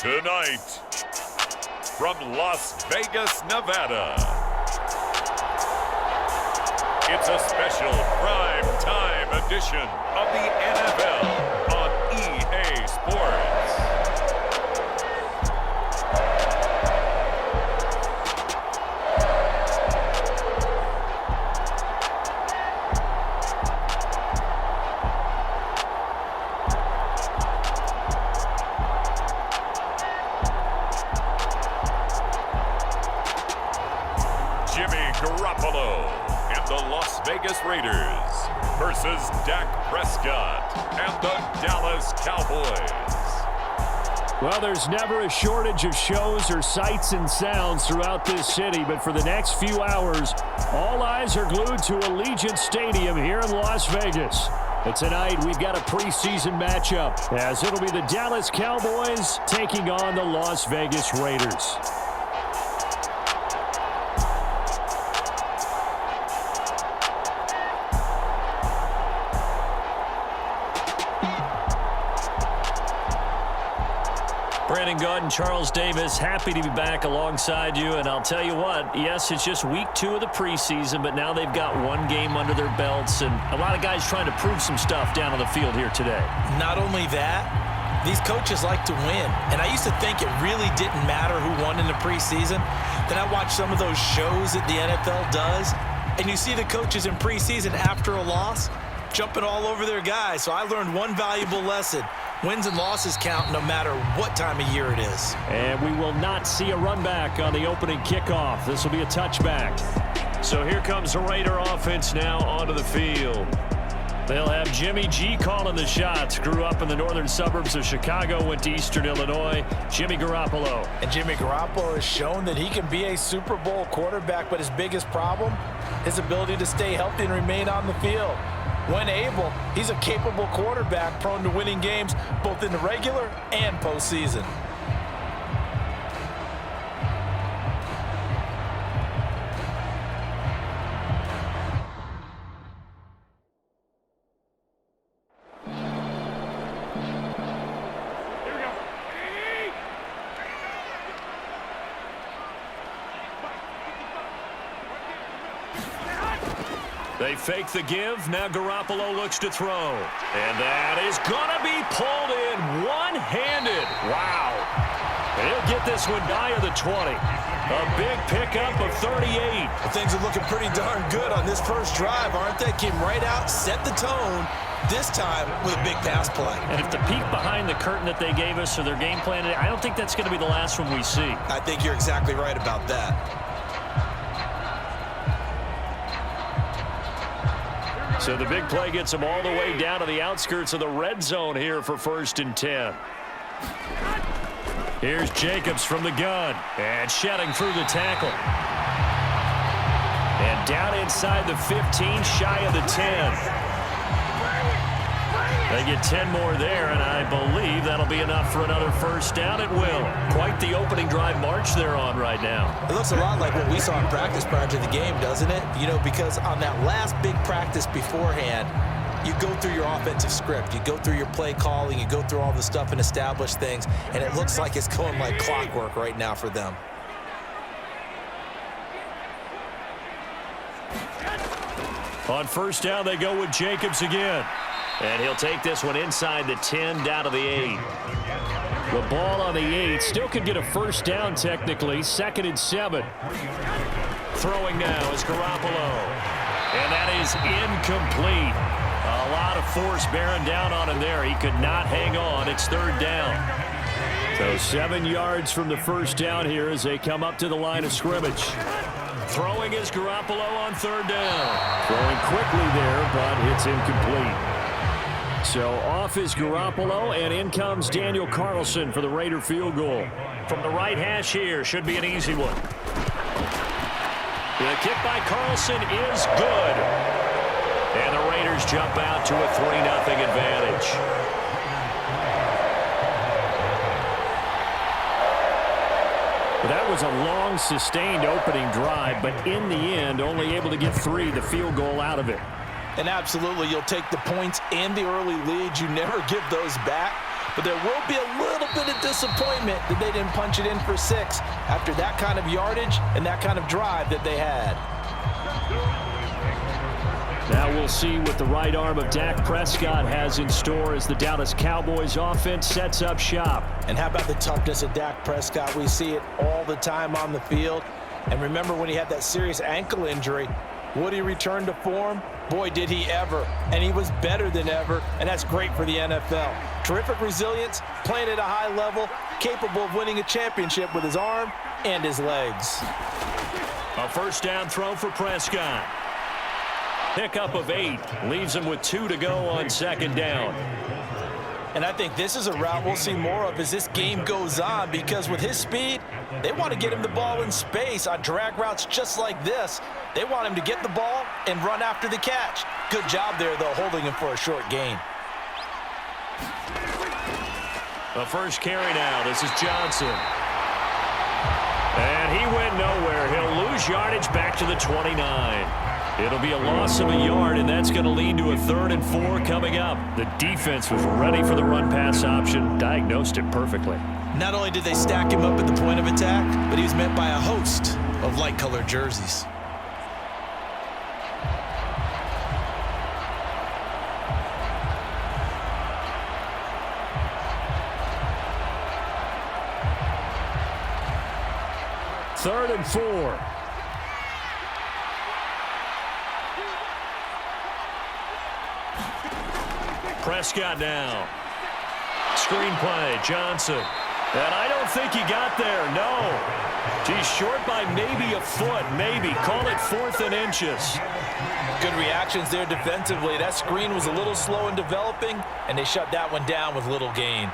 Tonight, from Las Vegas, Nevada, it's a special prime time edition of the NFL on EA Sports. Garoppolo and the Las Vegas Raiders versus Dak Prescott and the Dallas Cowboys. Well, there's never a shortage of shows or sights and sounds throughout this city, but for the next few hours, all eyes are glued to Allegiant Stadium here in Las Vegas. But tonight, we've got a preseason matchup, as it'll be the Dallas Cowboys taking on the Las Vegas Raiders. Brandon Gaud and Charles Davis, happy to be back alongside you. And I'll tell you what, yes, it's just week 2 of the preseason, but now they've got one game under their belts, and a lot of guys trying to prove some stuff down on the field here today. Not only that, these coaches like to win. And I used to think it really didn't matter who won in the preseason. Then I watched some of those shows that the NFL does, and you see the coaches in preseason after a loss jumping all over their guys. So I learned one valuable lesson. Wins and losses count no matter what time of year it is. And we will not see a run back on the opening kickoff. This will be a touchback. So here comes the Raider offense now onto the field. They'll have Jimmy G calling the shots. Grew up in the northern suburbs of Chicago, went to Eastern Illinois. Jimmy Garoppolo. And Jimmy Garoppolo has shown that he can be a Super Bowl quarterback, but his biggest problem, his ability to stay healthy and remain on the field. When able, he's a capable quarterback prone to winning games both in the regular and postseason. They fake the give. Now Garoppolo looks to throw. And that is going to be pulled in one-handed. Wow. He'll get this one by of the 20. A big pickup of 38. Well, things are looking pretty darn good on this first drive, aren't they? Came right out, set the tone, this time with a big pass play. And if the peek behind the curtain that they gave us or their game plan, I don't think that's going to be the last one we see. I think you're exactly right about that. So the big play gets them all the way down to the outskirts of the red zone here for 1st and 10. Here's Jacobs from the gun. And shedding through the tackle. And down inside the 15, shy of the 10. They get 10 more there, and I believe that'll be enough for another first down. It will. Quite the opening drive march they're on right now. It looks a lot like what we saw in practice prior to the game, doesn't it? You know, because on that last big practice beforehand, you go through your offensive script. You go through your play calling. You go through all the stuff and establish things, and it looks like it's going like clockwork right now for them. On first down, they go with Jacobs again. And he'll take this one inside the 10, down to the 8. The ball on the 8. Still could get a first down technically. 2nd and 7. Throwing now is Garoppolo. And that is incomplete. A lot of force bearing down on him there. He could not hang on. It's 3rd down. So 7 yards from the first down here as they come up to the line of scrimmage. Throwing is Garoppolo on 3rd down. Throwing quickly there, but it's incomplete. So off is Garoppolo, and in comes Daniel Carlson for the Raider field goal. From the right hash here, should be an easy one. The kick by Carlson is good. And the Raiders jump out to a 3-0 advantage. That was a long, sustained opening drive, but in the end, only able to get 3, the field goal out of it. And absolutely, you'll take the points and the early lead. You never give those back. but there will be a little bit of disappointment that they didn't punch it in for 6 after that kind of yardage and that kind of drive that they had. Now we'll see what the right arm of Dak Prescott has in store as the Dallas Cowboys offense sets up shop. And how about the toughness of Dak Prescott? We see it all the time on the field. And remember when he had that serious ankle injury, would he return to form? Boy, did he ever. And he was better than ever, and that's great for the NFL. Terrific resilience, playing at a high level, capable of winning a championship with his arm and his legs. A first down throw for Prescott. Pickup of 8, leaves him with 2 to go on second down. And I think this is a route we'll see more of as this game goes on, because with his speed, they want to get him the ball in space on drag routes just like this. They want him to get the ball and run after the catch. Good job there, though, holding him for a short gain. The first carry now. This is Johnson. And he went nowhere. He'll lose yardage back to the 29. It'll be a loss of a yard, and that's going to lead to a 3rd and 4 coming up. The defense was ready for the run-pass option, diagnosed it perfectly. Not only did they stack him up at the point of attack, but he was met by a host of light-colored jerseys. Third and 4. Prescott now. Screen play, Johnson. And I don't think he got there, no. He's short by maybe a foot, maybe. Call it 4th and inches. Good reactions there defensively. That screen was a little slow in developing, and they shut that one down with little gain.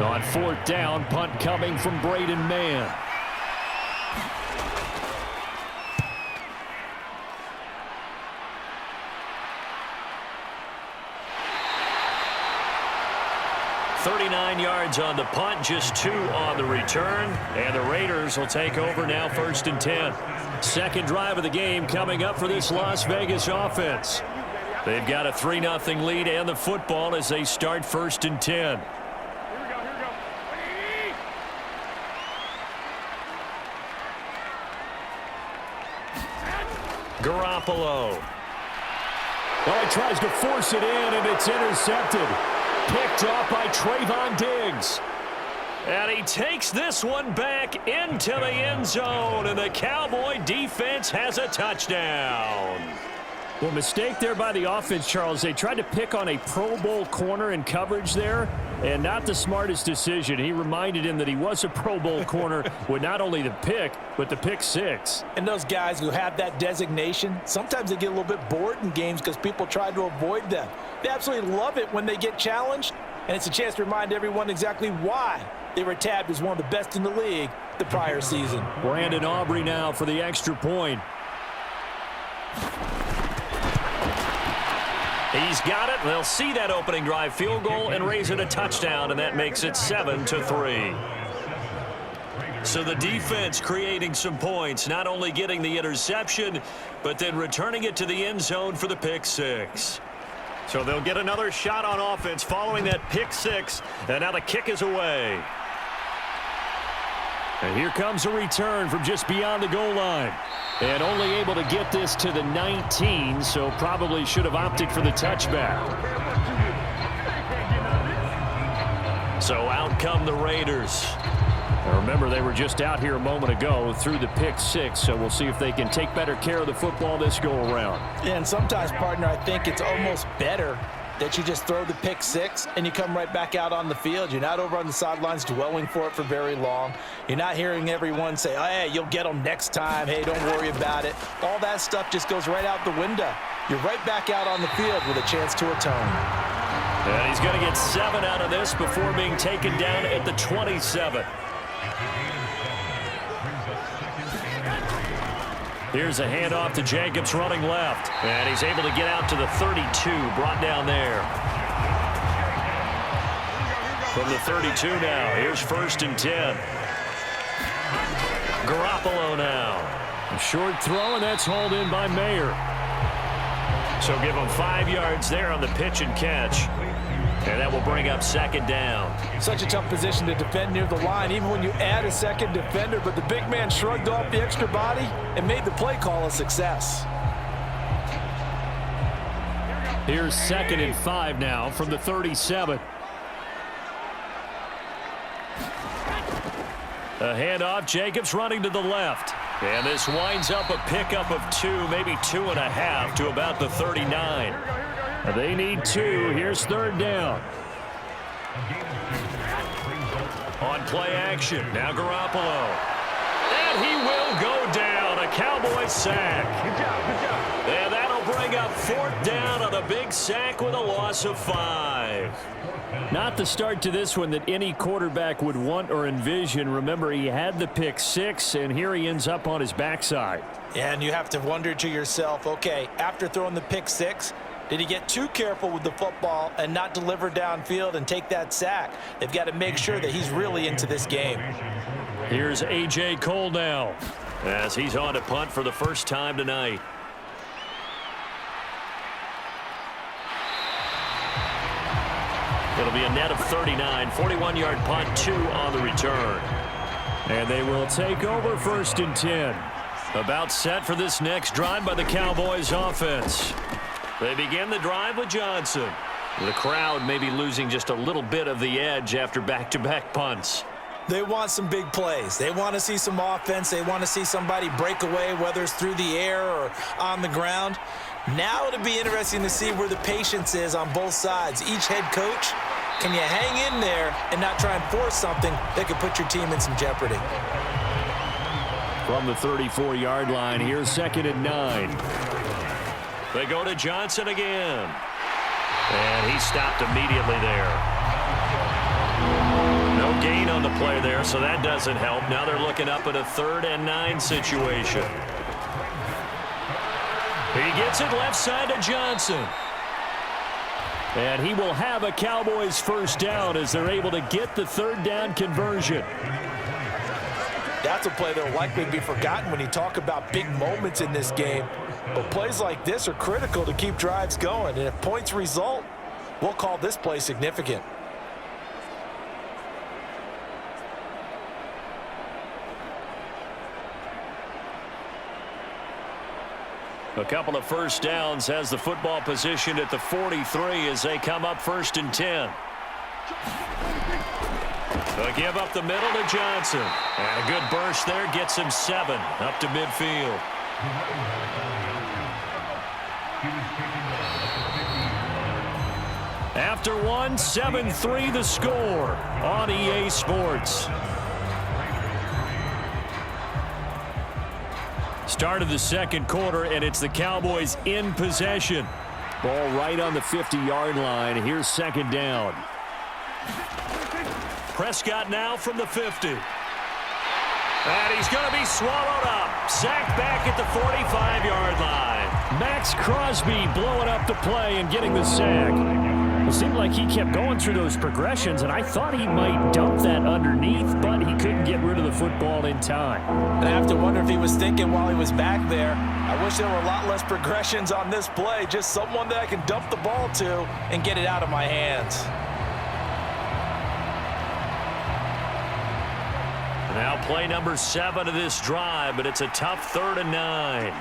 On 4th down, punt coming from Braden Mann. $39 yards on the punt, just 2 on the return, and the Raiders will take over now 1st and 10. Second drive of the game coming up for this Las Vegas offense. They've got a 3-0 lead and the football as they start 1st and 10. Garoppolo. Well, he tries to force it in, and it's intercepted. Picked off by Trayvon Diggs. And he takes this one back into the end zone, and the Cowboy defense has a touchdown. Well, mistake there by the offense, Charles. They tried to pick on a Pro Bowl corner in coverage there, and not the smartest decision. He reminded him that he was a Pro Bowl corner with not only the pick, but the pick 6. And those guys who have that designation, sometimes they get a little bit bored in games because people try to avoid them. They absolutely love it when they get challenged, and it's a chance to remind everyone exactly why they were tabbed as one of the best in the league the prior season. Brandon Aubrey now for the extra point. He's got it. They'll see that opening drive field goal and raise it a touchdown, and that makes it 7-3. So the defense creating some points, not only getting the interception, but then returning it to the end zone for the pick 6. So they'll get another shot on offense following that pick 6, and now the kick is away. And here comes a return from just beyond the goal line. And only able to get this to the 19, so probably should have opted for the touchback. So out come the Raiders. Now remember, they were just out here a moment ago through the pick 6, so we'll see if they can take better care of the football this go-around. And sometimes, partner, I think it's almost better that you just throw the pick 6 and you come right back out on the field. You're not over on the sidelines dwelling for it for very long. You're not hearing everyone say, oh, hey, you'll get them next time. Hey, don't worry about it. All that stuff just goes right out the window. You're right back out on the field with a chance to atone. And he's going to get 7 out of this before being taken down at the 27. Here's a handoff to Jacobs running left. And he's able to get out to the 32, brought down there. From the 32 now, here's 1st and 10. Garoppolo now. A short throw, and that's hauled in by Mayer. So give him 5 yards there on the pitch and catch. And that will bring up 2nd down. Such a tough position to defend near the line, even when you add a second defender. But the big man shrugged off the extra body and made the play call a success. Here's 2nd and 5 now from the 37. A handoff, Jacobs running to the left. And this winds up a pickup of 2, maybe 2.5 to about the 39. They need 2. Here's 3rd down. On play action, now Garoppolo. And he will go down. A Cowboys sack. And that'll bring up 4th down on a big sack with a loss of 5. Not the start to this one that any quarterback would want or envision. Remember, he had the pick 6, and here he ends up on his backside. And you have to wonder to yourself, okay, after throwing the pick 6, did he get too careful with the football and not deliver downfield and take that sack? They've got to make sure that he's really into this game. Here's A.J. Cole now as he's on to punt for the first time tonight. It'll be a net of 39, 41-yard punt, 2 on the return. And they will take over 1st and 10. About set for this next drive by the Cowboys offense. They begin the drive with Johnson. The crowd may be losing just a little bit of the edge after back-to-back punts. They want some big plays. They want to see some offense. They want to see somebody break away, whether it's through the air or on the ground. Now it'll be interesting to see where the patience is on both sides. Each head coach, can you hang in there and not try and force something that could put your team in some jeopardy? From the 34-yard line, here's 2nd and 9. They go to Johnson again. And he stopped immediately there. No gain on the play there, so that doesn't help. Now they're looking up at a 3rd and 9 situation. He gets it left side to Johnson. And he will have a Cowboys 1st down as they're able to get the 3rd down conversion. That's a play that will likely be forgotten when you talk about big moments in this game. But plays like this are critical to keep drives going. And if points result, we'll call this play significant. A couple of 1st downs has the football positioned at the 43 as they come up 1st and 10. They'll give up the middle to Johnson. And a good burst there gets him 7 up to midfield. After 1, 7-3 the score on EA Sports. Start of the 2nd quarter, and it's the Cowboys in possession. Ball right on the 50-yard line. Here's 2nd down. Prescott now from the 50. And he's going to be swallowed up. Sacked back at the 45-yard line. Max Crosby blowing up the play and getting the sack. It seemed like he kept going through those progressions, and I thought he might dump that underneath, but he couldn't get rid of the football in time. And I have to wonder if he was thinking while he was back there, I wish there were a lot less progressions on this play, just someone that I can dump the ball to and get it out of my hands. Now play number 7 of this drive, but it's a tough 3rd and 9.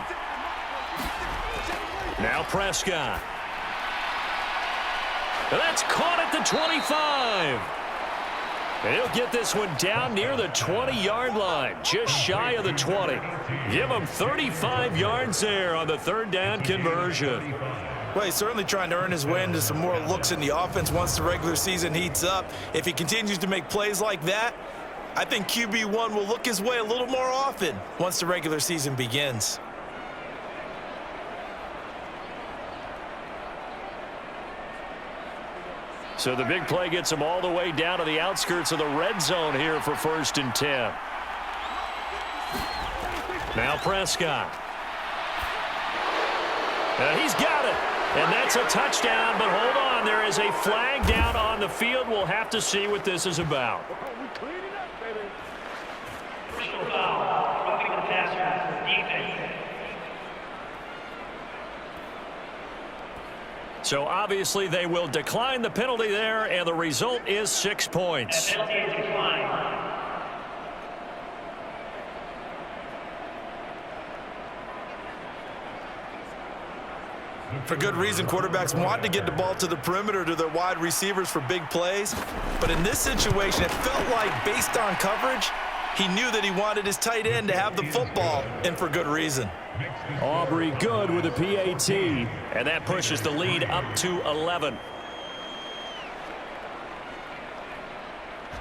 Now Prescott. That's caught at the 25. And he'll get this one down near the 20-yard line, just shy of the 20. Give him 35 yards there on the 3rd down conversion. Well, he's certainly trying to earn his way into some more looks in the offense once the regular season heats up. If he continues to make plays like that, I think QB1 will look his way a little more often once the regular season begins. So the big play gets him all the way down to the outskirts of the red zone here for 1st and 10. Now Prescott. And he's got it. And that's a touchdown, but hold on. There is a flag down on the field. We'll have to see what this is about. So obviously they will decline the penalty there, and the result is 6 points. For good reason, quarterbacks want to get the ball to the perimeter to their wide receivers for big plays. But in this situation, it felt like based on coverage, he knew that he wanted his tight end to have the football, and for good reason. Aubrey good with a PAT, and that pushes the lead up to 11.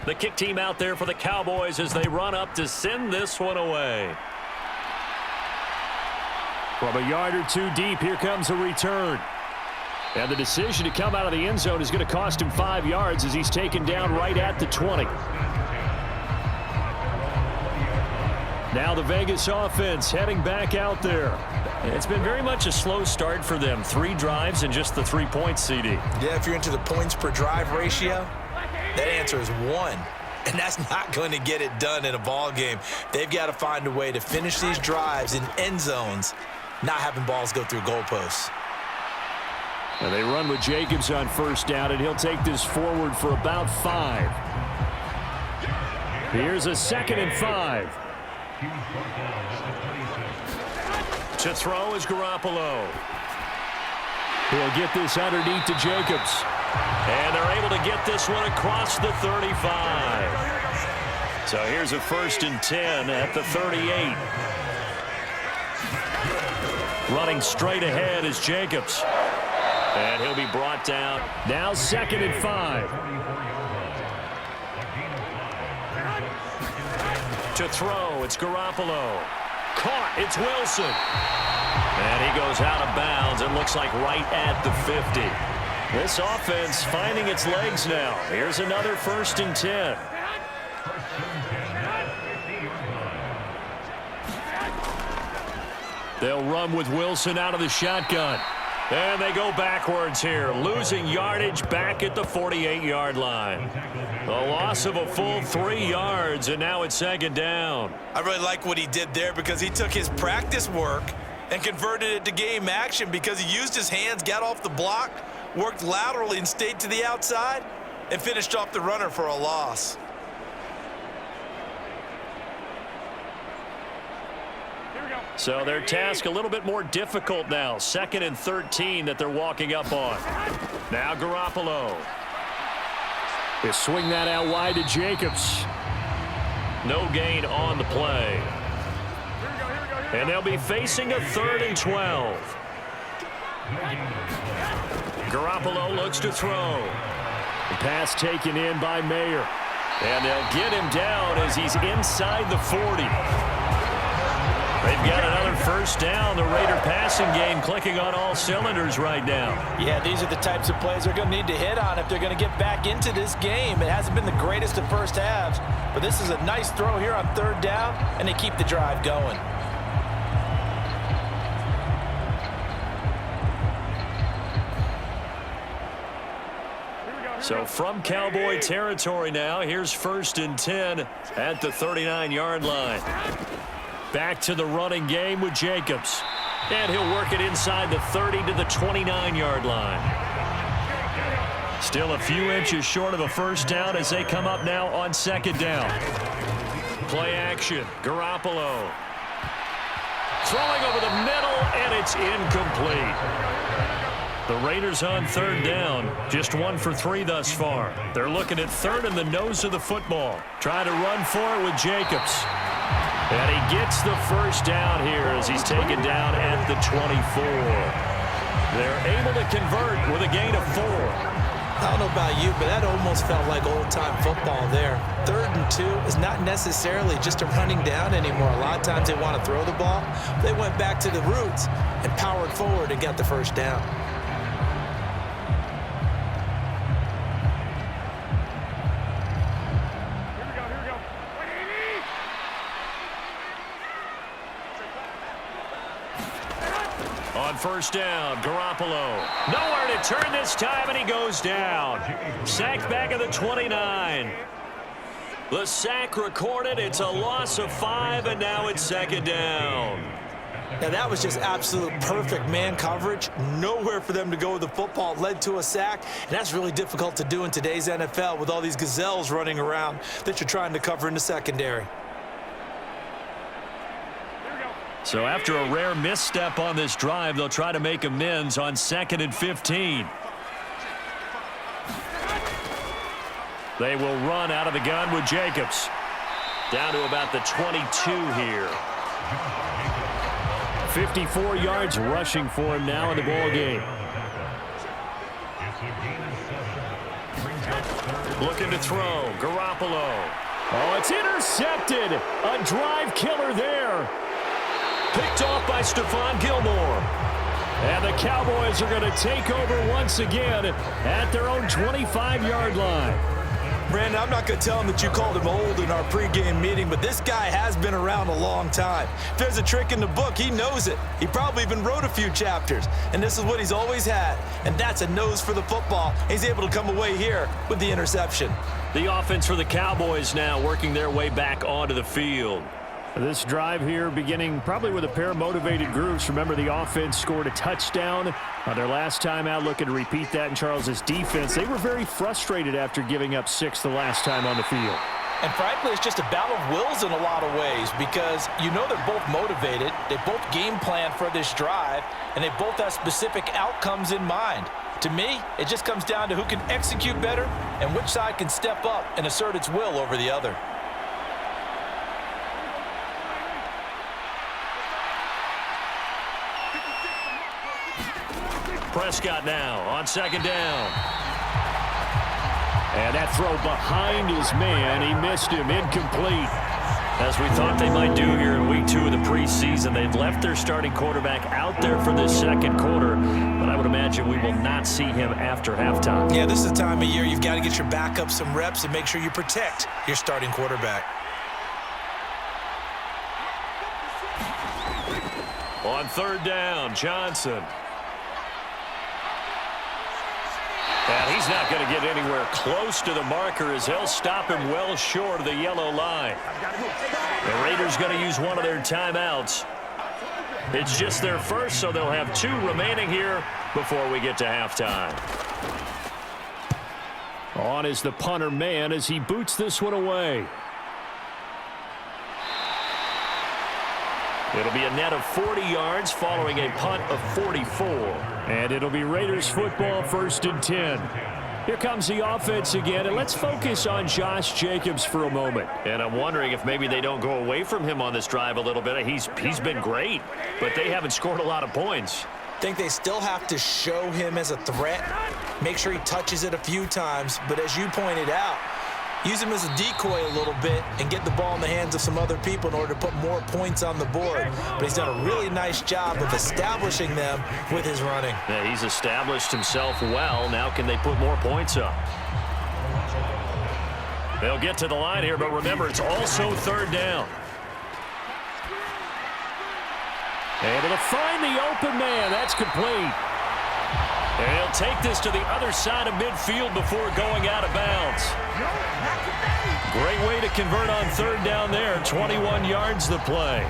The kick team out there for the Cowboys as they run up to send this one away. From a yard or two deep, here comes a return. And the decision to come out of the end zone is going to cost him 5 yards as he's taken down right at the 20. Now the Vegas offense heading back out there. It's been very much a slow start for them. 3 drives and just the 3 points, CD. Yeah, if you're into the points per drive ratio, that answer is 1. And that's not going to get it done in a ball game. They've got to find a way to finish these drives in end zones, not having balls go through goalposts. And they run with Jacobs on first down, and he'll take this forward for about 5. Here's a 2nd and 5. To throw is Garoppolo. He'll get this underneath to Jacobs. And they're able to get this one across the 35. So here's a 1st and 10 at the 38. Running straight ahead is Jacobs. And he'll be brought down. Now 2nd and 5. To throw, it's Garoppolo. Caught, it's Wilson. And he goes out of bounds. It looks like right at the 50. This offense finding its legs now. Here's another 1st and 10. They'll run with Wilson out of the shotgun. And they go backwards here, losing yardage back at the 48-yard line. A loss of a full 3 yards, and now it's 2nd down. I really like what he did there because he took his practice work and converted it to game action because he used his hands, got off the block, worked laterally and stayed to the outside, and finished off the runner for a loss. So their task a little bit more difficult now. 2nd and 13 that they're walking up on. Now Garoppolo. They swing that out wide to Jacobs. No gain on the play. And they'll be facing a 3rd and 12. Garoppolo looks to throw. The pass taken in by Mayer. And they'll get him down as he's inside the 40. They've got another 1st down. The Raider passing game clicking on all cylinders right now. Yeah, these are the types of plays they're going to need to hit on if they're going to get back into this game. It hasn't been the greatest of first halves, but this is a nice throw here on 3rd down, and they keep the drive going. So from Cowboy territory now, here's 1st and 10 at the 39-yard line. Back to the running game with Jacobs. And he'll work it inside the 30 to the 29-yard line. Still a few inches short of a 1st down as they come up now on 2nd down. Play action. Garoppolo. Throwing over the middle, and it's incomplete. The Raiders on 3rd down. Just 1 for 3 thus far. They're looking at 3rd and the nose of the football. Trying to run for it with Jacobs. And he gets the 1st down here as he's taken down at the 24. They're able to convert with a gain of 4. I don't know about you, but that almost felt like old-time football there. 3rd and 2 is not necessarily just a running down anymore. A lot of times they want to throw the ball. They went back to the roots and powered forward and got the 1st down. first down. Garoppolo. Nowhere to turn this time, and he goes down. Sacked back at the 29. The sack recorded. It's a loss of 5, and now it's second down. Now, that was just absolute perfect man coverage. Nowhere for them to go with the football. It led to a sack, and that's really difficult to do in today's NFL with all these gazelles running around that you're trying to cover in the secondary. So after a rare misstep on this drive, they'll try to make amends on 2nd and 15. They will run out of the gun with Jacobs. Down to about the 22 here. 54 yards rushing for him now in the ball game. Looking to throw. Garoppolo. Oh, it's intercepted. A drive killer there. Picked off by Stephon Gilmore. And the Cowboys are going to take over once again at their own 25-yard line. Brandon, I'm not going to tell him that you called him old in our pregame meeting, but this guy has been around a long time. If there's a trick in the book, he knows it. He probably even wrote a few chapters, and this is what he's always had, and that's a nose for the football. He's able to come away here with the interception. The offense for the Cowboys now working their way back onto the field. This drive here beginning probably with a pair of motivated groups. Remember, the offense scored a touchdown on their last time out. Looking to repeat that in Charles's defense. They were very frustrated after giving up 6 the last time on the field. And frankly, it's just a battle of wills in a lot of ways because you know they're both motivated. They both game plan for this drive, and they both have specific outcomes in mind. To me, it just comes down to who can execute better and which side can step up and assert its will over the other. Prescott now on 2nd down. And that throw behind his man, he missed him, incomplete. As we thought they might do here in week 2 of the preseason, they've left their starting quarterback out there for this second quarter, but I would imagine we will not see him after halftime. Yeah, this is the time of year you've got to get your backup some reps and make sure you protect your starting quarterback. On 3rd down, Johnson. And he's not going to get anywhere close to the marker as they'll stop him well short of the yellow line. The Raiders going to use one of their timeouts. It's just their first, so they'll have 2 remaining here before we get to halftime. On is the punter man as he boots this one away. It'll be a net of 40 yards following a punt of 44. And it'll be Raiders football, 1st and 10. Here comes the offense again, and let's focus on Josh Jacobs for a moment. And I'm wondering if maybe they don't go away from him on this drive a little bit. He's been great, but they haven't scored a lot of points. I think they still have to show him as a threat, make sure he touches it a few times, but as you pointed out, use him as a decoy a little bit and get the ball in the hands of some other people in order to put more points on the board. But he's done a really nice job of establishing them with his running. Yeah, he's established himself well. Now can they put more points up? They'll get to the line here, but remember, it's also 3rd down. Able to find the open man. That's complete. And he'll take this to the other side of midfield before going out of bounds. Great way to convert on 3rd down there. 21 yards the play.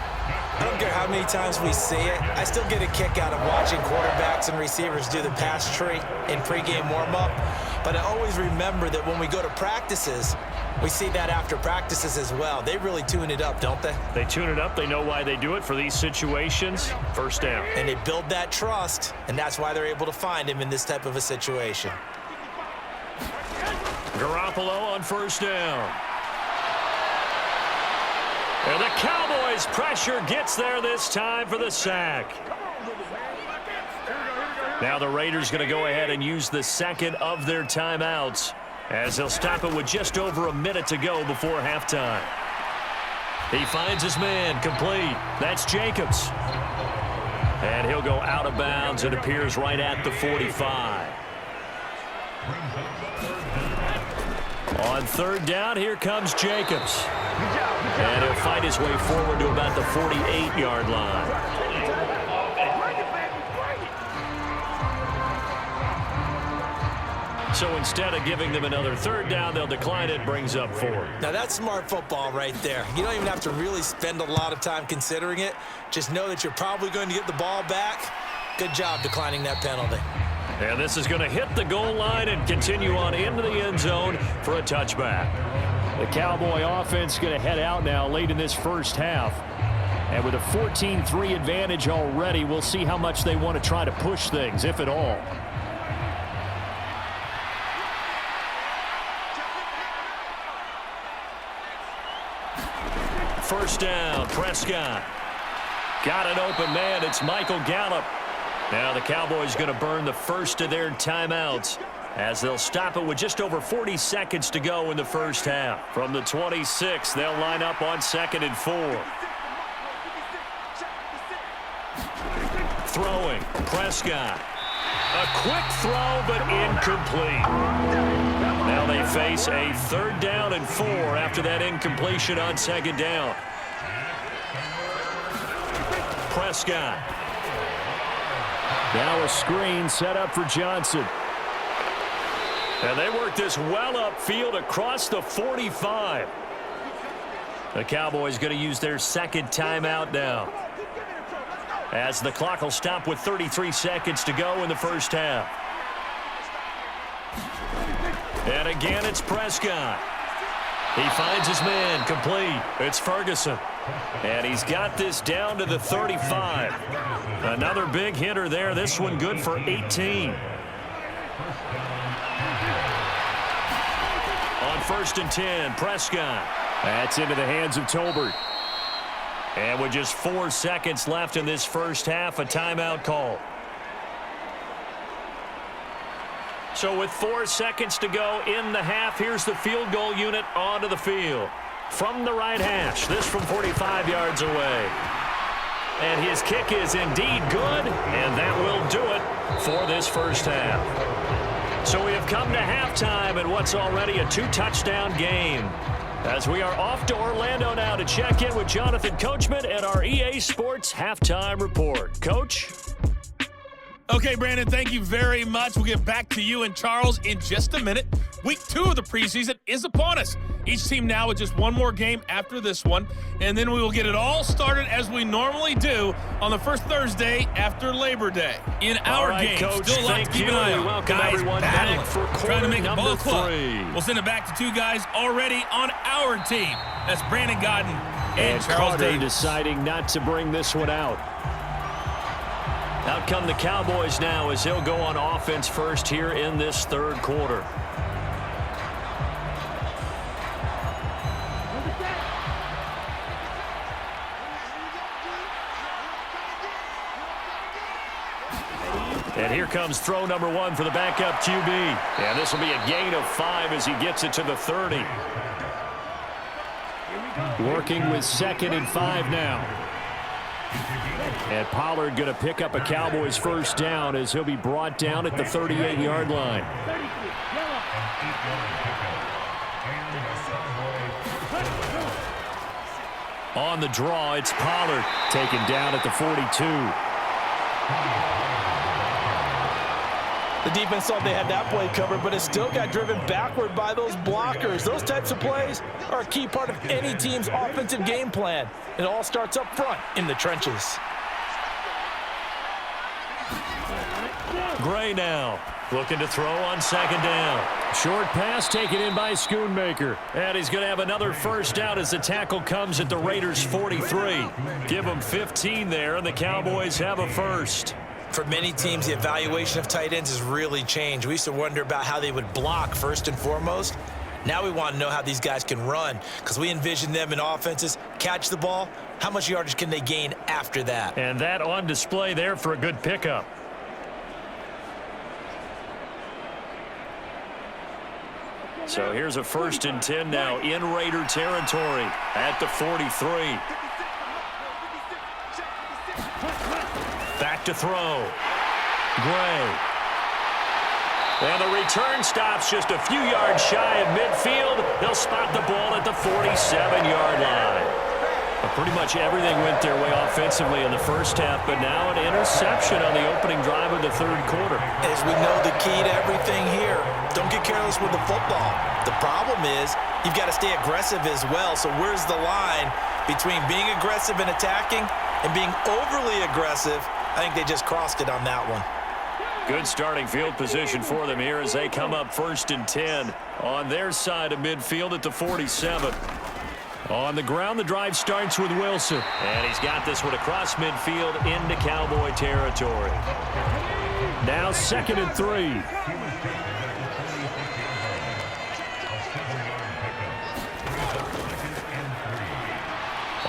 I don't care how many times we see it. I still get a kick out of watching quarterbacks and receivers do the pass tree in pregame warm-up. But I always remember that when we go to practices, we see that after practices as well. They really tune it up, don't they? They tune it up. They know why they do it for these situations. 1st down. And they build that trust, and that's why they're able to find him in this type of a situation. Garoppolo on 1st down. And the Cowboys pressure gets there this time for the sack. Now the Raiders going to go ahead and use the 2nd of their timeouts as they'll stop it with just over a minute to go before halftime. He finds his man, complete. That's Jacobs. And he'll go out of bounds. It appears right at the 45. On 3rd down, here comes Jacobs. And he'll fight his way forward to about the 48-yard line. So instead of giving them another third down, they'll decline it, brings up 4. Now, that's smart football right there. You don't even have to really spend a lot of time considering it. Just know that you're probably going to get the ball back. Good job declining that penalty. And this is going to hit the goal line and continue on into the end zone for a touchback. The Cowboy offense going to head out now late in this first half. And with a 14-3 advantage already, we'll see how much they want to try to push things, if at all. First down, Prescott. Got an open man. It's Michael Gallup. Now the Cowboys going to burn the first of their timeouts as they'll stop it with just over 40 seconds to go in the first half. From the 26, they'll line up on 2nd and 4. Throwing, Prescott. A quick throw, but incomplete. Now they face a 3rd down and 4 after that incompletion on 2nd down. Prescott. Now a screen set up for Johnson. And they work this well upfield across the 45. The Cowboys going to use their 2nd timeout now, as the clock will stop with 33 seconds to go in the first half. And again, it's Prescott. He finds his man, complete. It's Ferguson. And he's got this down to the 35. Another big hitter there. This one good for 18. On 1st and 10, Prescott. That's into the hands of Tolbert. And with just 4 seconds left in this first half, a timeout call. So with 4 seconds to go in the half, here's the field goal unit onto the field. From the right hash, this from 45 yards away. And his kick is indeed good, and that will do it for this first half. So we have come to halftime in what's already a 2-touchdown game, as we are off to Orlando now to check in with Jonathan Coachman and our EA Sports Halftime Report. Coach? Okay, Brandon, thank you very much. We'll get back to you and Charles in just a minute. Week 2 of the preseason is upon us. Each team now with just one more game after this one, and then we will get it all started as we normally do on the first Thursday after Labor Day. In our right, game, Coach, still a lot to keep an eye on. Welcome Guys everyone battling, back for trying to make a ball quarter club. number 3. We'll send it back to 2 guys already on our team. That's Brandon Godden and Charles Carter Davis. deciding not to bring this one out. Out come the Cowboys now as they'll go on offense first here in this 3rd quarter. And here comes throw number 1 for the backup QB. And this will be a gain of 5 as he gets it to the 30. Working with 2nd and 5 now. And Pollard going to pick up a Cowboys first down as he'll be brought down at the 38-yard line. On the draw, it's Pollard. Taken down at the 42. The defense thought they had that play covered, but it still got driven backward by those blockers. Those types of plays are a key part of any team's offensive game plan. It all starts up front in the trenches. Gray now looking to throw on 2nd down. Short pass taken in by Schoonmaker. And he's going to have another first down as the tackle comes at the Raiders' 43. Give them 15 there, and the Cowboys have a first. For many teams, the evaluation of tight ends has really changed. We used to wonder about how they would block first and foremost. Now we want to know how these guys can run, because we envision them in offenses catch the ball. How much yardage can they gain after that? And that on display there for a good pickup. So here's a 1st and 10 now in Raider territory at the 43. Back to throw. Gray. And the return stops just a few yards shy of midfield. They'll spot the ball at the 47-yard line. Pretty much everything went their way offensively in the first half, but now an interception on the opening drive of the third quarter. As we know, the key to everything here, don't get careless with the football. The problem is you've got to stay aggressive as well. So where's the line between being aggressive and attacking and being overly aggressive? I think they just crossed it on that one. Good starting field position for them here as they come up 1st and 10 on their side of midfield at the 47. On the ground, the drive starts with Wilson. And he's got this one across midfield into Cowboy territory. Now 2nd and 3.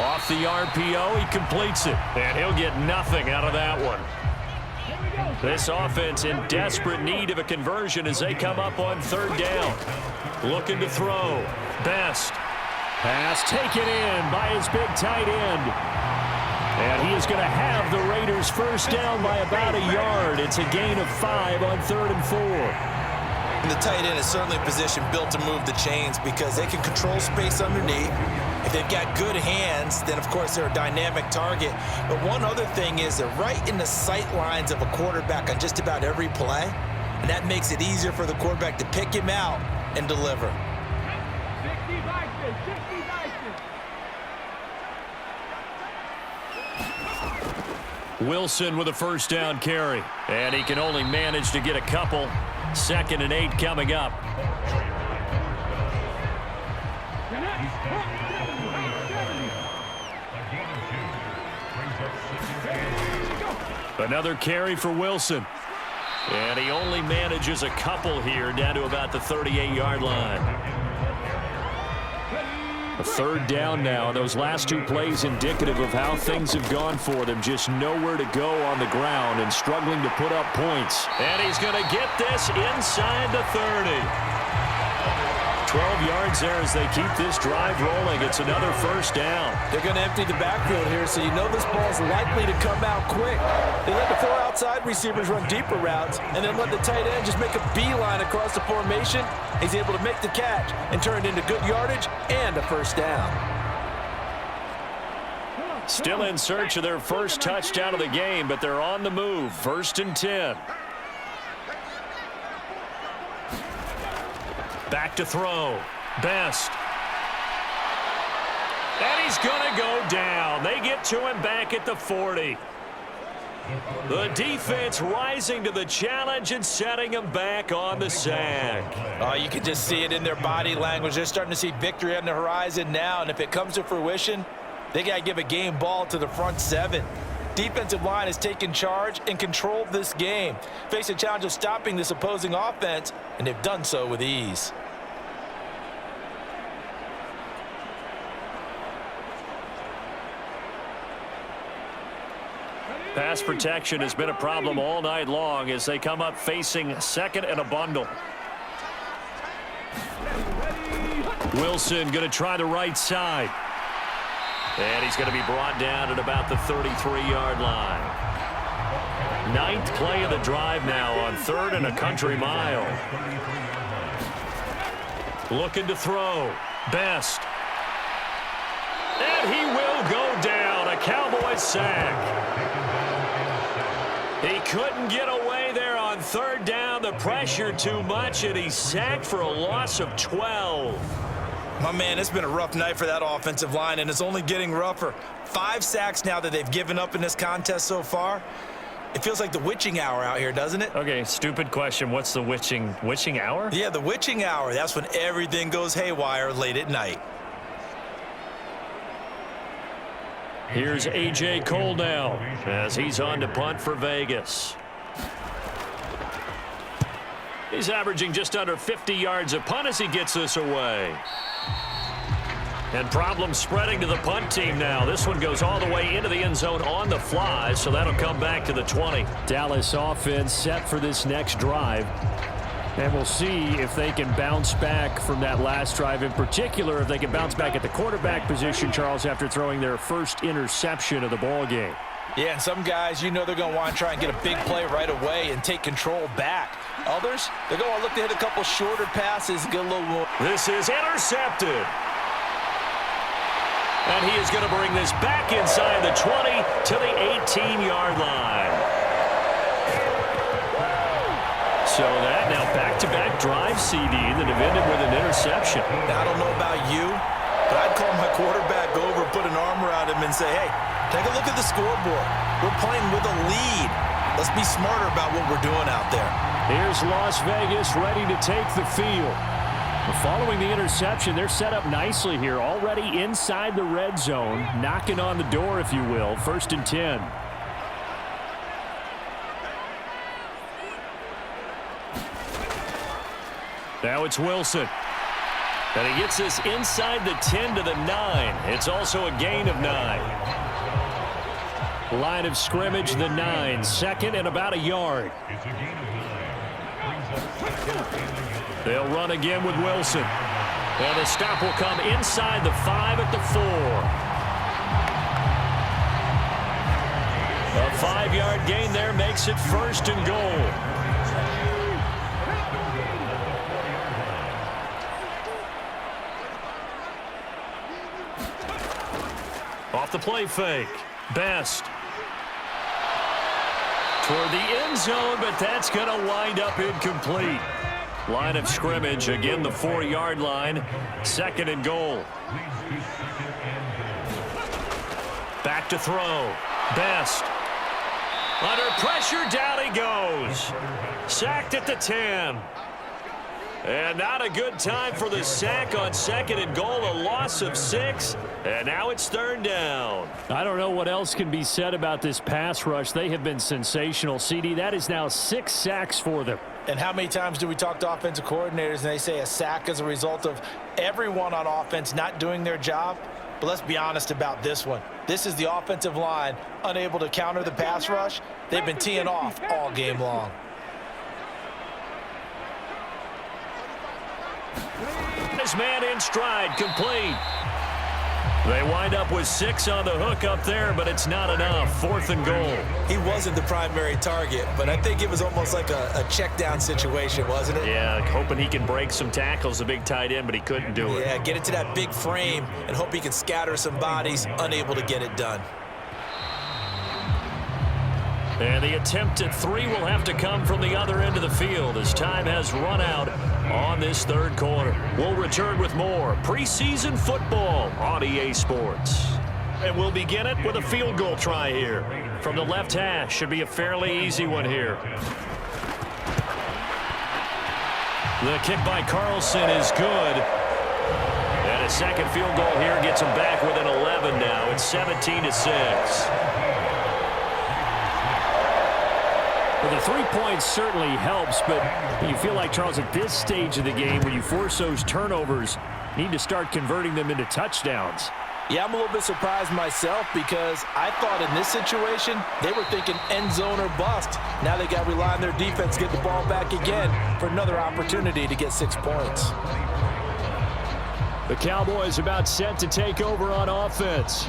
Off the RPO, he completes it. And he'll get nothing out of that one. This offense in desperate need of a conversion as they come up on 3rd down. Looking to throw. Best. Pass taken in by his big tight end. And he is going to have the Raiders first down by about a yard. It's a gain of 5 on 3rd and 4. And the tight end is certainly a position built to move the chains because they can control space underneath. If they've got good hands, then, of course, they're a dynamic target. But one other thing is they're right in the sight lines of a quarterback on just about every play. And that makes it easier for the quarterback to pick him out and deliver. Wilson with a first down carry. And he can only manage to get a couple. 2nd and 8 coming up. Another carry for Wilson. And he only manages a couple here down to about the 38-yard line. A 3rd down now. Those last 2 plays indicative of how things have gone for them. Just nowhere to go on the ground and struggling to put up points. And he's going to get this inside the 30. 12 yards there as they keep this drive rolling. It's another first down. They're going to empty the backfield here, so you know this ball's likely to come out quick. They let the 4 outside receivers run deeper routes and then let the tight end just make a beeline across the formation. He's able to make the catch and turn it into good yardage and a first down. Still in search of their first touchdown of the game, but they're on the move. 1st and 10. Back to throw. Best. And he's going to go down. They get to him back at the 40. The defense rising to the challenge and setting him back on the sack. Oh, you can just see it in their body language. They're starting to see victory on the horizon now, and if it comes to fruition, they got to give a game ball to the front 7. Defensive line has taken charge and controlled this game. Face a challenge of stopping this opposing offense, and they've done so with ease. Pass protection has been a problem all night long as they come up facing 2nd and a bundle. Wilson going to try the right side. And he's going to be brought down at about the 33-yard line. 9th play of the drive now on 3rd and a country mile. Looking to throw. Best. And he will go down. A Cowboys sack. He couldn't get away there on 3rd down. The pressure too much, and he's sacked for a loss of 12. My man, it's been a rough night for that offensive line, and it's only getting rougher. 5 sacks now that they've given up in this contest so far. It feels like the witching hour out here, doesn't it? Okay, stupid question. What's the witching hour? Yeah, the witching hour. That's when everything goes haywire late at night. Here's A.J. Cole now as he's on to punt for Vegas. He's averaging just under 50 yards a punt as he gets this away. And problems spreading to the punt team now. This one goes all the way into the end zone on the fly, so that'll come back to the 20. Dallas offense set for this next drive. And we'll see if they can bounce back from that last drive. In particular, if they can bounce back at the quarterback position, Charles, after throwing their first interception of the ball game. Yeah, and some guys, you know they're going to want to try and get a big play right away and take control back. Others, they're going to want to look to hit a couple shorter passes and get a little more. This is intercepted. And he is going to bring this back inside the 20 to the 18-yard line. So that now back-to-back drive CD that have ended with an interception. Now, I don't know about you, but I'd call my quarterback over, put an arm around him, and say, hey, take a look at the scoreboard. We're playing with a lead. Let's be smarter about what we're doing out there. Here's Las Vegas ready to take the field. Following the interception, they're set up nicely here, already inside the red zone, knocking on the door, if you will, 1st and 10. Now it's Wilson. And he gets this inside the 10 to the 9. It's also a gain of 9. Line of scrimmage, the 9. Second and about a yard. They'll run again with Wilson. And the stop will come inside the 5 at the 4. A 5-yard gain there makes it 1st and goal. Off the play fake. Best. Toward the end zone, but that's going to wind up incomplete. Line of scrimmage, again the 4-yard line. 2nd and goal. Back to throw. Best. Under pressure, down he goes. Sacked at the 10. And not a good time for the sack on 2nd and goal. A loss of 6. And now it's 3rd down. I don't know what else can be said about this pass rush. They have been sensational, CD. That is now 6 sacks for them. And how many times do we talk to offensive coordinators and they say a sack is a result of everyone on offense not doing their job? But let's be honest about this one. This is the offensive line unable to counter the pass rush. They've been teeing off all game long. This man in stride, complete. They wind up with 6 on the hook up there, but it's not enough. 4th and goal. He wasn't the primary target, but I think it was almost like a check down situation, wasn't it? Yeah, hoping he can break some tackles, a big tight end, but he couldn't do it. Yeah, get it to that big frame and hope he can scatter some bodies, unable to get it done. And the attempt at 3 will have to come from the other end of the field as time has run out on this 3rd quarter. We'll return with more preseason football on EA Sports. And we'll begin it with a field goal try here. From the left hash, should be a fairly easy one here. The kick by Carlson is good. And a second field goal here gets him back within 11 now. It's 17-6. Well, the 3 points certainly helps, but you feel like, Charles, at this stage of the game, when you force those turnovers, you need to start converting them into touchdowns. Yeah, I'm a little bit surprised myself because I thought in this situation, they were thinking end zone or bust. Now they got to rely on their defense to get the ball back again for another opportunity to get 6 points. The Cowboys about set to take over on offense.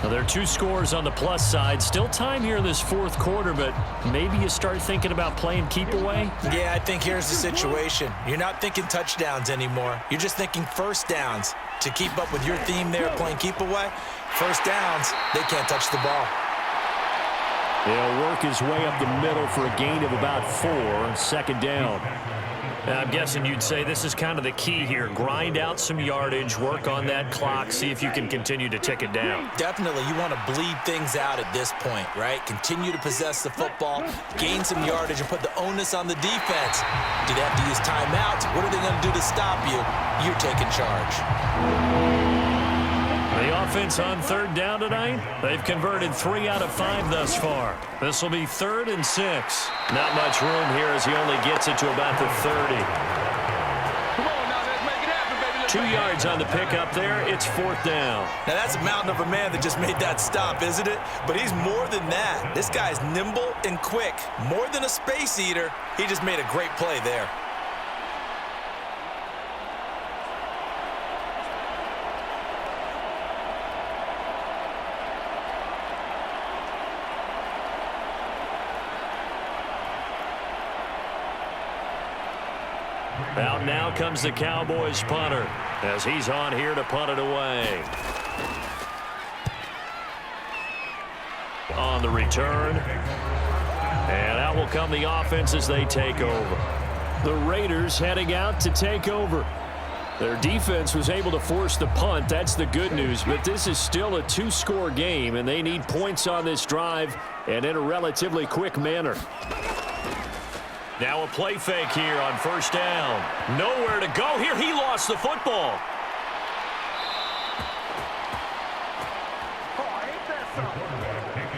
Now, there are 2 scores on the plus side. Still time here in this 4th quarter, but maybe you start thinking about playing keep away? Yeah, I think here's the situation. You're not thinking touchdowns anymore. You're just thinking first downs. To keep up with your theme there, playing keep away, first downs, they can't touch the ball. He'll work his way up the middle for a gain of about 4, 2nd down. And I'm guessing you'd say this is kind of the key here. Grind out some yardage, work on that clock, see if you can continue to tick it down. Definitely. You want to bleed things out at this point, right? Continue to possess the football, gain some yardage, and put the onus on the defense. Do they have to use timeouts? What are they going to do to stop you? You're taking charge. The offense on 3rd down tonight, they've converted 3 out of 5 thus far. This will be 3rd and 6. Not much room here as he only gets it to about the 30. Come on now, let's make it happen, baby. 2 yards on the pickup there. It's 4th down. Now, that's a mountain of a man that just made that stop, isn't it? But he's more than that. This guy's nimble and quick. More than a space eater. He just made a great play there. Out now comes the Cowboys punter as he's on here to punt it away. on the return. And out will come the offense as they take over. The Raiders heading out to take over. Their defense was able to force the punt. That's the good news. But this is still a two-score game, and they need points on this drive and in a relatively quick manner. Now a play fake here on first down. Nowhere to go here. He lost the football.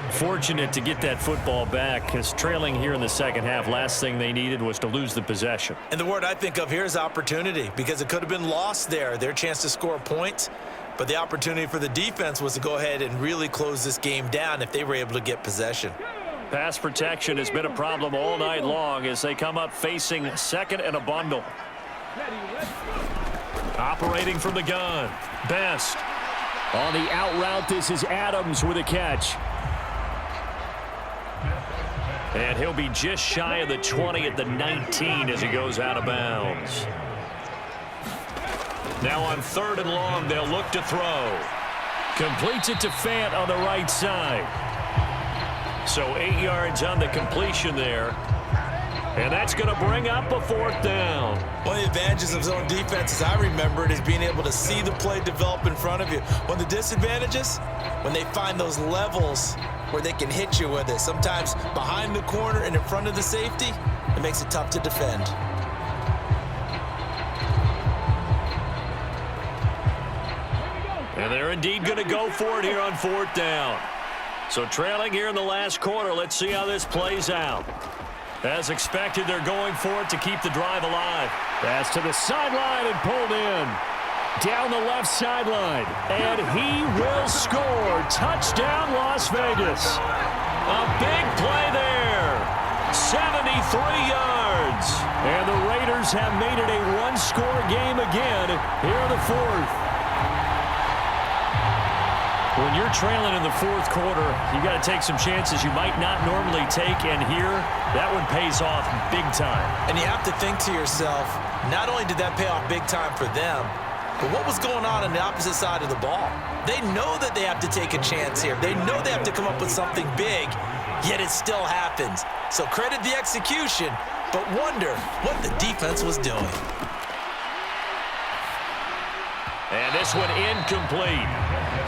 Fortunate to get that football back, because trailing here in the second half, last thing they needed was to lose the possession. And the word I think of here is opportunity, because it could have been lost there, their chance to score points. But the opportunity for the defense was to go ahead and really close this game down if they were able to get possession. Pass protection has been a problem all night long as they come up facing second and a bundle. Operating from the gun. Best. On the out route, this is Adams with a catch. And he'll be just shy of the 20 at the 19 as he goes out of bounds. Now on third and long, they'll look to throw. Completes it to Fant on the right side. So 8 yards on the completion there. And that's going to bring up a fourth down. One of the advantages of zone defense, as I remember it, is being able to see the play develop in front of you. One of the disadvantages, when they find those levels where they can hit you with it, sometimes behind the corner and in front of the safety, it makes it tough to defend. And they're indeed going to go for it here on fourth down. So trailing here in the last quarter, let's see how this plays out. As expected, they're going for it to keep the drive alive. Pass to the sideline and pulled in. Down the left sideline. And he will score. Touchdown, Las Vegas. A big play there. 73 yards. And the Raiders have made it a one-score game again here in the fourth. When you're trailing in the fourth quarter, you got to take some chances you might not normally take, and here, that one pays off big time. And you have to think to yourself, not only did that pay off big time for them, but what was going on the opposite side of the ball? They know that they have to take a chance here. They know they have to come up with something big, yet it still happens. So credit the execution, but wonder what the defense was doing. And this one incomplete.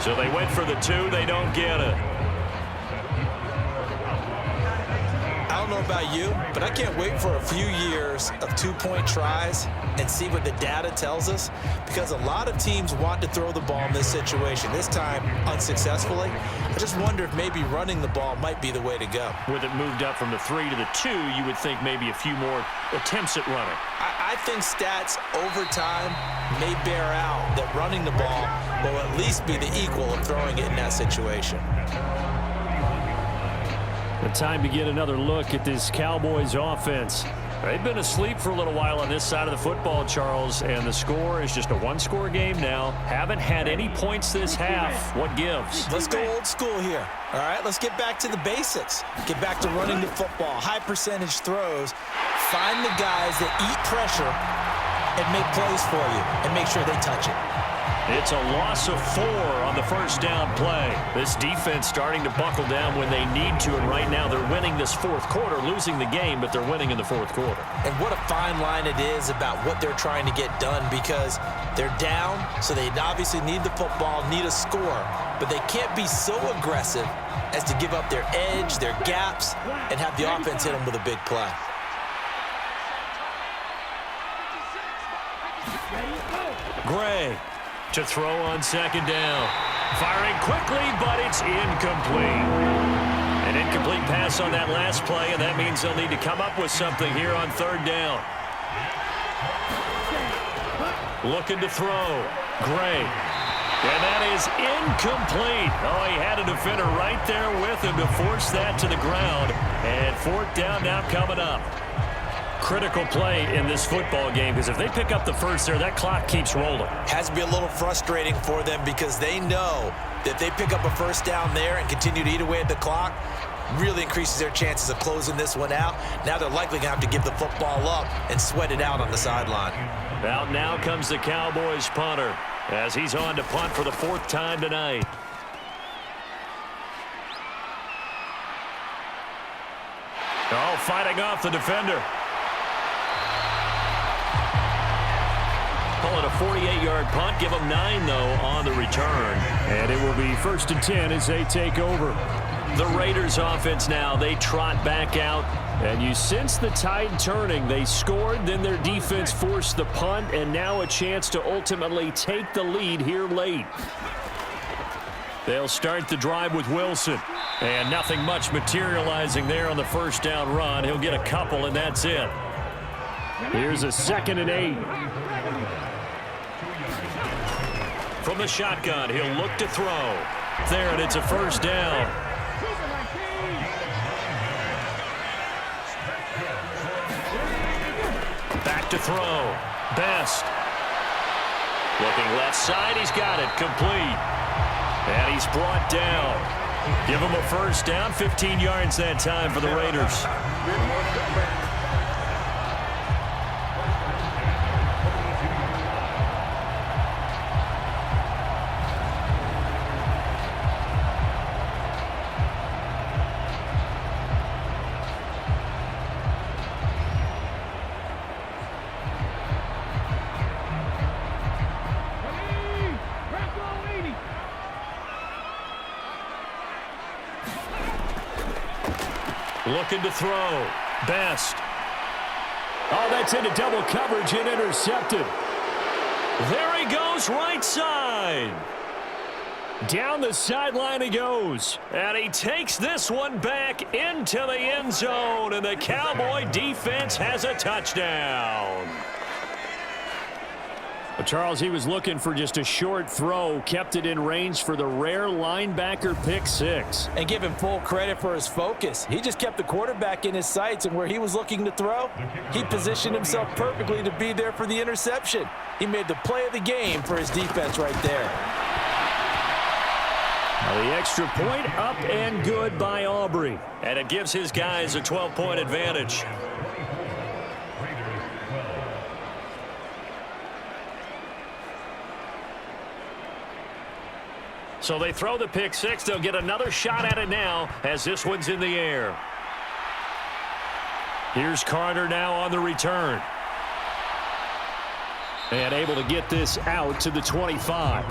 So they went for the two. They don't get it. I don't know about you, but I can't wait for a few years of two-point tries and see what the data tells us, because a lot of teams want to throw the ball in this situation, this time unsuccessfully. I just wonder if maybe running the ball might be the way to go. With it moved up from the 3 to the 2, you would think maybe a few more attempts at running. I think stats over time may bear out that running the ball will at least be the equal of throwing it in that situation. The time to get another look at this Cowboys offense. They've been asleep for a little while on this side of the football, Charles, and the score is just a one-score game now. Haven't had any points this half. What gives? Let's go old school here. All right, let's get back to the basics. Get back to running the football, high percentage throws. Find the guys that eat pressure and make plays for you and make sure they touch it. It's a loss of 4 on the first down play. This defense starting to buckle down when they need to, and right now they're winning this fourth quarter, losing the game, but they're winning in the fourth quarter. And what a fine line it is about what they're trying to get done, because they're down, so they obviously need the football, need a score, but they can't be so aggressive as to give up their edge, their gaps, and have the offense hit them with a big play. Gray to throw on second down. Firing quickly, but it's incomplete. An incomplete pass on that last play, and that means they'll need to come up with something here on third down. Looking to throw. Gray. And that is incomplete. Oh, he had a defender right there with him to force that to the ground. And fourth down now coming up. Critical play in this football game, because if they pick up the first there, that clock keeps rolling. Has to be a little frustrating for them, because they know that if they pick up a first down there and continue to eat away at the clock, really increases their chances of closing this one out. Now they're likely going to have to give the football up and sweat it out on the sideline. Out now comes the Cowboys punter as he's on to punt for the fourth time tonight. Oh, fighting off the defender. Call it a 48-yard punt. Give them 9, though, on the return. And it will be 1st and 10 as they take over. The Raiders offense now, they trot back out. And you sense the tide turning. They scored, then their defense forced the punt, and now a chance to ultimately take the lead here late. They'll start the drive with Wilson. And nothing much materializing there on the first down run. He'll get a couple, and that's it. Here's a 2nd and 8. From the shotgun, he'll look to throw. There, and it's a first down. Back to throw. Best. Looking left side, he's got it. Complete. And he's brought down. Give him a first down. 15 yards that time for the Raiders. Looking to throw. Best. Oh, that's into double coverage and intercepted. There he goes, right side. Down the sideline he goes. And he takes this one back into the end zone, and the Cowboy defense has a touchdown. Well, Charles, he was looking for just a short throw, kept it in range for the rare linebacker pick 6. And give him full credit for his focus. He just kept the quarterback in his sights, and where he was looking to throw, he positioned himself perfectly to be there for the interception. He made the play of the game for his defense right there. Now the extra point up and good by Aubrey. And it gives his guys a 12-point advantage. So they throw the pick 6. They'll get another shot at it now as this one's in the air. Here's Carter now on the return. And able to get this out to the 25.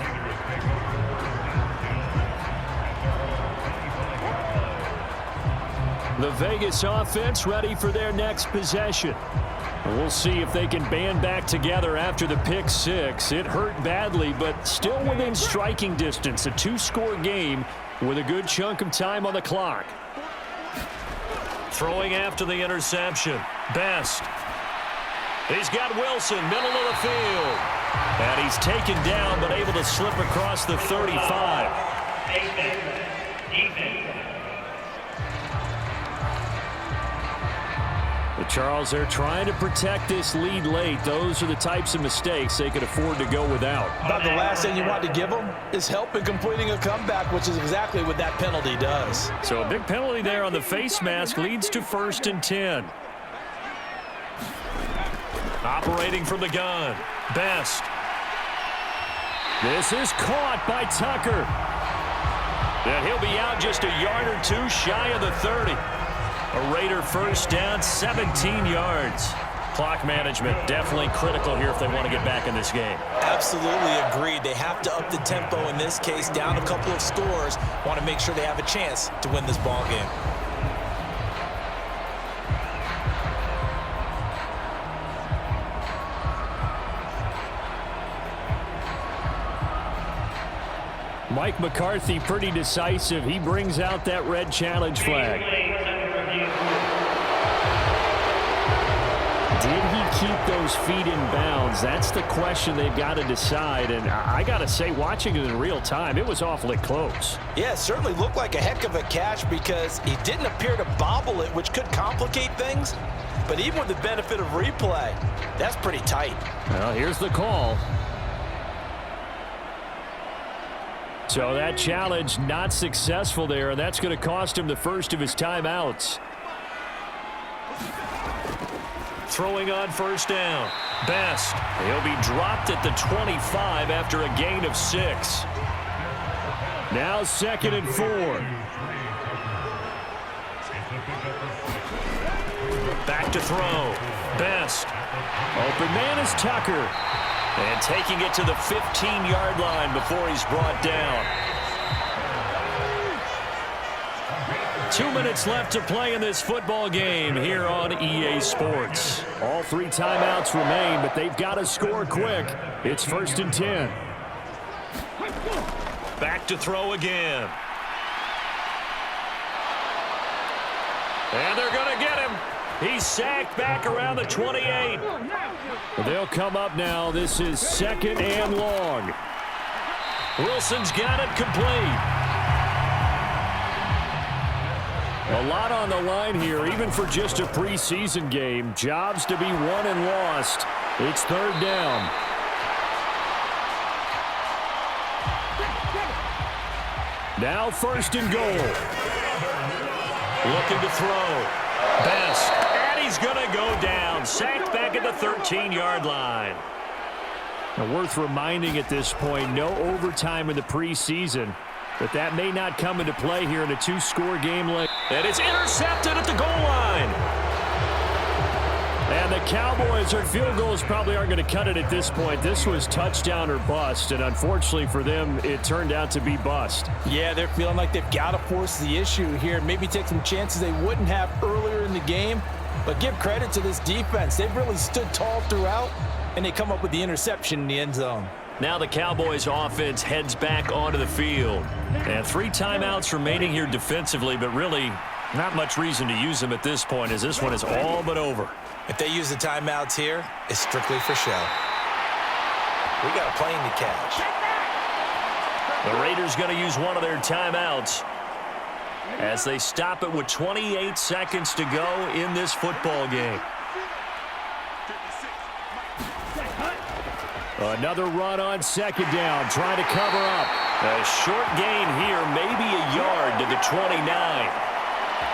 The Vegas offense ready for their next possession. We'll see if they can band back together after the pick 6. It hurt badly, but still within striking distance. A 2-score game with a good chunk of time on the clock. Throwing after the interception. Best. He's got Wilson, middle of the field. And he's taken down, but able to slip across the 35. But Charles, they're trying to protect this lead late. Those are the types of mistakes they could afford to go without. About the last thing you want to give them is help in completing a comeback, which is exactly what that penalty does. So a big penalty there on the face mask leads to 1st and 10. Operating from the gun. Best. This is caught by Tucker. And he'll be out just a yard or two shy of the 30. A Raider first down, 17 yards. Clock management definitely critical here if they want to get back in this game. Absolutely agreed. They have to up the tempo in this case, down a couple of scores. Want to make sure they have a chance to win this ball game. Mike McCarthy pretty decisive. He brings out that red challenge flag. Did he keep those feet in bounds? That's the question they've got to decide. And I got to say, watching it in real time, it was awfully close. Yeah, it certainly looked like a heck of a catch because he didn't appear to bobble it, which could complicate things. But even with the benefit of replay, that's pretty tight. Well, here's the call. So that challenge not successful there, and that's going to cost him the first of his timeouts. Throwing on first down. Best. He'll be dropped at the 25 after a gain of 6. Now 2nd and 4. Back to throw. Best. Open man is Tucker. And taking it to the 15-yard line before he's brought down. 2 minutes left to play in this football game here on EA Sports. All 3 timeouts remain, but they've got to score quick. It's 1st and 10. Back to throw again. And they're going to get him. He's sacked back around the 28. They'll come up now. This is 2nd and long. Wilson's got it complete. A lot on the line here, even for just a preseason game. Jobs to be won and lost. It's 3rd down. Now 1st and goal. Looking to throw. Best. And he's going to go down. Sacked back at the 13-yard line. Now, worth reminding at this point, no overtime in the preseason, but that may not come into play here in a 2-score game late. And it's intercepted at the goal line. And the Cowboys, their field goals probably aren't going to cut it at this point. This was touchdown or bust, and unfortunately for them, it turned out to be bust. Yeah, they're feeling like they've got to force the issue here. Maybe take some chances they wouldn't have earlier in the game. But give credit to this defense. They've really stood tall throughout, and they come up with the interception in the end zone. Now the Cowboys offense heads back onto the field. And 3 timeouts remaining here defensively, but really not much reason to use them at this point, as this one is all but over. If they use the timeouts here, it's strictly for show. We got a plane to catch. The Raiders going to use one of their timeouts as they stop it with 28 seconds to go in this football game. Another run on 2nd down, trying to cover up. A short gain here, maybe a yard to the 29.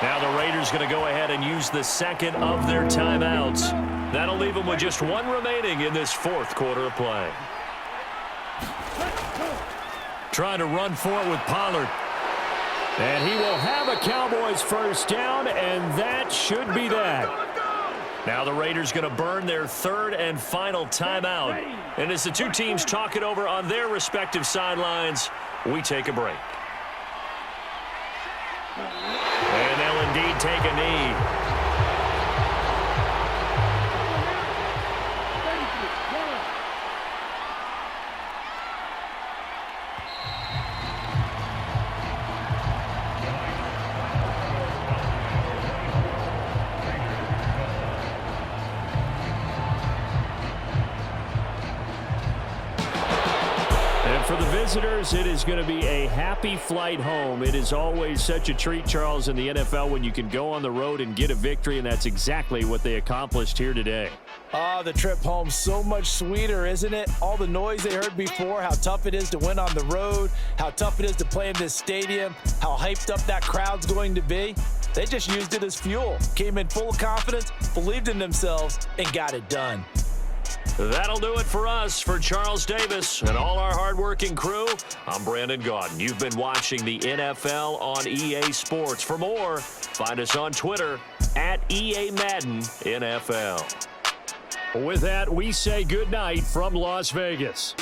Now the Raiders going to go ahead and use the 2nd of their timeouts. That'll leave them with just 1 remaining in this 4th quarter of play. Trying to run for it with Pollard. And he will have a Cowboys 1st down, and that should be that. Now the Raiders going to burn their 3rd and final timeout. And as the 2 teams talk it over on their respective sidelines, we take a break. And they'll indeed take a knee. For the visitors, it is going to be a happy flight home. It is always such a treat, Charles, in the NFL when you can go on the road and get a victory, and that's exactly what they accomplished here today. Oh, the trip home so much sweeter, isn't it? All the noise they heard before, how tough it is to win on the road, how tough it is to play in this stadium, how hyped up that crowd's going to be. They just used it as fuel, came in full of confidence, believed in themselves, and got it done. That'll do it for us. For Charles Davis and all our hardworking crew, I'm Brandon Gaudin. You've been watching the NFL on EA Sports. For more, find us on Twitter at EA Madden NFL. With that, we say goodnight from Las Vegas.